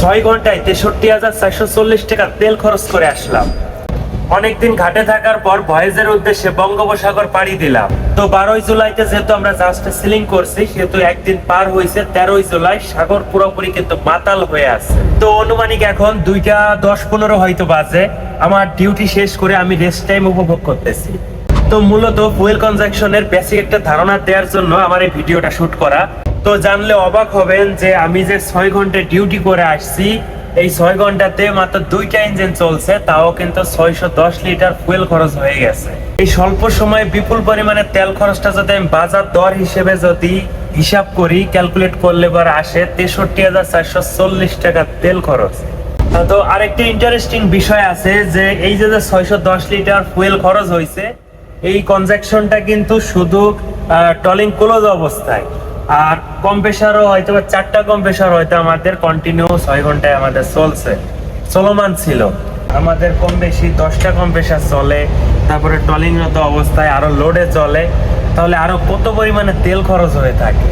6 ঘন্টায় 63,440 টাকা তেল খরচ করে আসলাম। অনেকদিন ঘাটে থাকার পর ভয়েজের উদ্দেশ্যে বঙ্গোপসাগর পাড়ি দিলাম। তো 12 জুলাইতে যেহেতু আমরা জাহাজটা সিলিং করছি, সেহেতু একদিন পার হয়েছে। 13 জুলাই সাগর পুরোপুরি কিন্তু মাতাল হয়ে আছে। তো অনুমানিক এখন 2:10-15 হয়তো বাজে। আমার ডিউটি শেষ করে আমি রেস্ট টাইম উপভোগ করতেছি। তো মূলত ফুয়েল কনজাকশনের বেসিক একটা ধারণা দেওয়ার জন্য আমার এই ভিডিওটা শুট করা। তো জানলে অবাক হবেন যে আমি যে 6 ঘন্টা ডিউটি করে আসছি, এই 6 ঘন্টাতে মাত্র 2টা ইঞ্জিন চলছে, তাও কিন্তু 610 লিটার ফুয়েল খরচ হয়ে গেছে। এই স্বল্প সময়ে বিপুল পরিমাণে তেল খরচটা যদি আমি বাজার দর হিসেবে যদি হিসাব করি, ক্যালকুলেট করলে পর আসে 63,440 টাকা তেল খরচ। তো আরেকটি ইন্টারেস্টিং বিষয় আছে যে এই যে 610 লিটার ফুয়েল খরচ হয়েছে, এই কনজাকশনটা কিন্তু শুধু টলিং ক্লোজ অবস্থায়। আর কম্প্রেসারও হয়তো 4টা কম্প্রেসার হয়তো আমাদের কন্টিনিউ 6 ঘন্টায় আমাদের চলমান ছিল। আমাদের কম বেশি 10টা কম্প্রেসার চলে, তারপরে টলিংরত অবস্থায় আরো লোডে চলে, তাহলে আরো কত পরিমাণে তেল খরচ হয়ে থাকে।